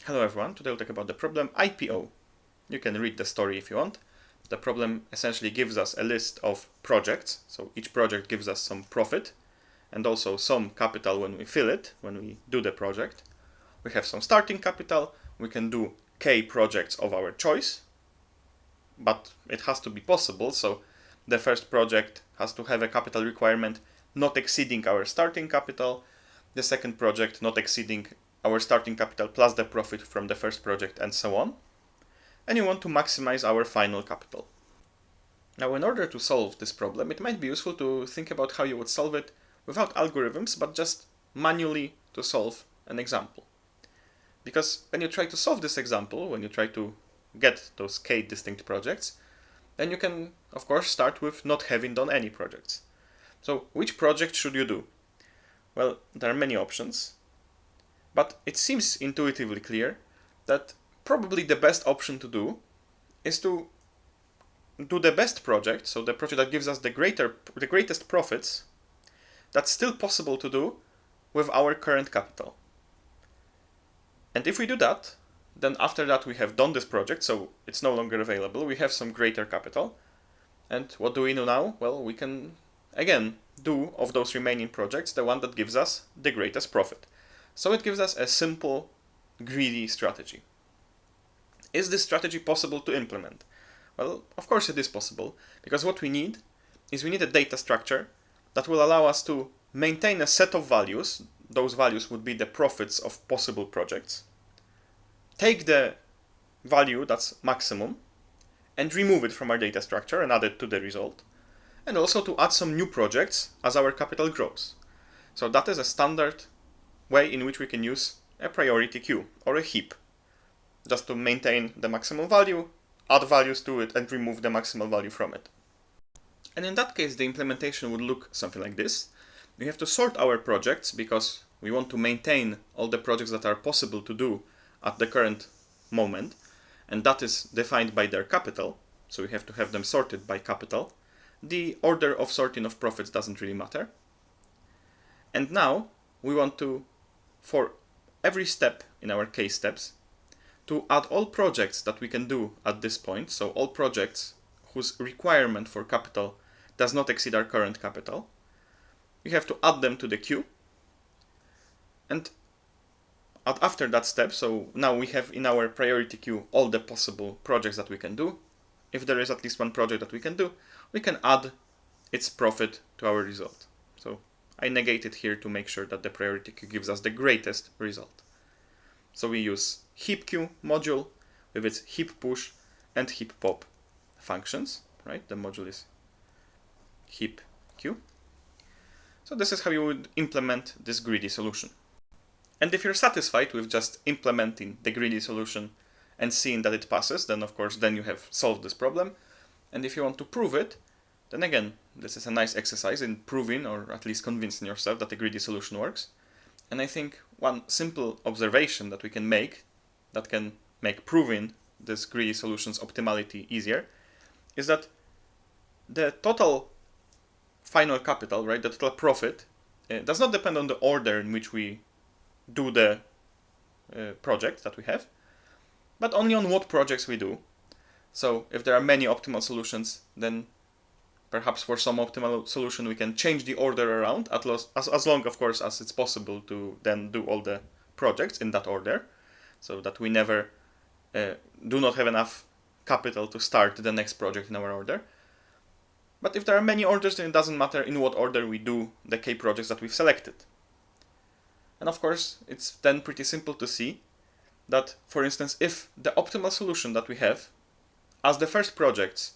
Hello everyone, today we'll talk about the problem IPO. You can read the story if you want. The problem essentially gives us a list of projects, so each project gives us some profit and also some capital when we fill it, when we do the project. We have some starting capital, we can do K projects of our choice, but it has to be possible, so the first project has to have a capital requirement not exceeding our starting capital, the second project not exceeding our starting capital plus the profit from the first project, and so on. And you want to maximize our final capital. Now, in order to solve this problem, it might be useful to think about how you would solve it without algorithms, but just manually to solve an example. Because when you try to solve this example, when you try to get those K distinct projects, then you can, of course, start with not having done any projects. So, which project should you do? Well, there are many options, but it seems intuitively clear that probably the best option to do is to do the best project, so the project that gives us the greatest profits, that's still possible to do with our current capital. And if we do that, then after that we have done this project, so it's no longer available, we have some greater capital. And what do we do now? Well, we can, again, do of those remaining projects the one that gives us the greatest profit. So it gives us a simple, greedy strategy. Is this strategy possible to implement? Well, of course it is possible, because what we need is we need a data structure that will allow us to maintain a set of values. Those values would be the profits of possible projects. Take the value that's maximum and remove it from our data structure and add it to the result. And also to add some new projects as our capital grows. So that is a standard way in which we can use a priority queue or a heap, just to maintain the maximum value, add values to it, and remove the maximal value from it. And in that case, the implementation would look something like this. We have to sort our projects because we want to maintain all the projects that are possible to do at the current moment, and that is defined by their capital, so we have to have them sorted by capital. The order of sorting of profits doesn't really matter. And now we want to, for every step in our case steps, to add all projects that we can do at this point, so all projects whose requirement for capital does not exceed our current capital. We have to add them to the queue. And after that step, so now we have in our priority queue all the possible projects that we can do. If there is at least one project that we can do, we can add its profit to our result. So I negate it here to make sure that the priority queue gives us the greatest result. So we use heap queue module with its heap push and heap pop functions, right? The module is heap queue. So this is how you would implement this greedy solution. And if you're satisfied with just implementing the greedy solution and seeing that it passes, then of course, then you have solved this problem. And if you want to prove it, then again, this is a nice exercise in proving or at least convincing yourself that the greedy solution works. And I think one simple observation that we can make that can make proving this greedy solution's optimality easier is that the total final capital, right, the total profit, does not depend on the order in which we do the project that we have, but only on what projects we do. So if there are many optimal solutions, then perhaps for some optimal solution we can change the order around, as long, of course, as it's possible to then do all the projects in that order, so that we never do not have enough capital to start the next project in our order. But if there are many orders, then it doesn't matter in what order we do the K projects that we've selected. And of course, it's then pretty simple to see that, for instance, if the optimal solution that we have as the first project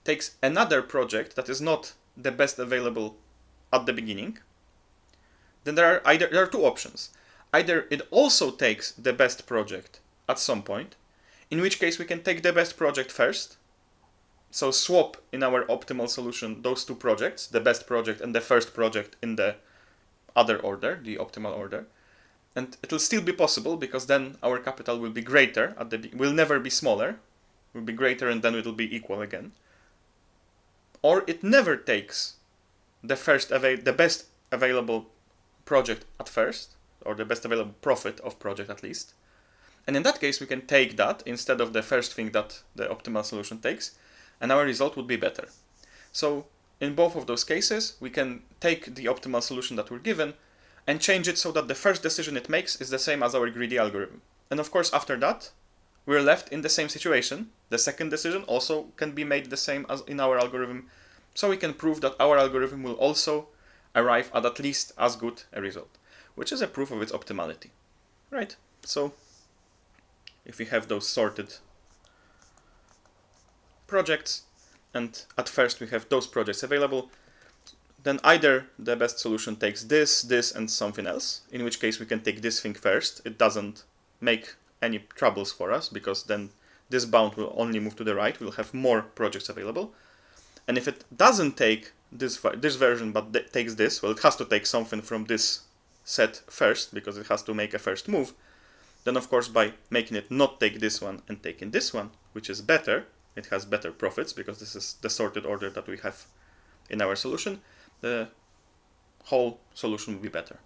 takes another project that is not the best available at the beginning, then there are two options. Either it also takes the best project at some point, in which case we can take the best project first, so swap in our optimal solution those two projects, the best project and the first project in the other order, the optimal order, and it will still be possible because then our capital will be greater, will never be smaller, will be greater and then it will be equal again. Or it never takes the best available project at first, or the best available profit of project at least. And in that case, we can take that instead of the first thing that the optimal solution takes, and our result would be better. So in both of those cases, we can take the optimal solution that we're given and change it so that the first decision it makes is the same as our greedy algorithm. And of course, after that, we're left in the same situation. The second decision also can be made the same as in our algorithm. So we can prove that our algorithm will also arrive at least as good a result, which is a proof of its optimality, right? So if we have those sorted projects, and at first we have those projects available, then either the best solution takes this, and something else, in which case we can take this thing first. It doesn't make any troubles for us, because then this bound will only move to the right. We'll have more projects available. And if it doesn't take this version, but takes this, well, it has to take something from this set first, because it has to make a first move. Then, of course, by making it not take this one and taking this one, which is better, it has better profits, because this is the sorted order that we have in our solution, the whole solution will be better.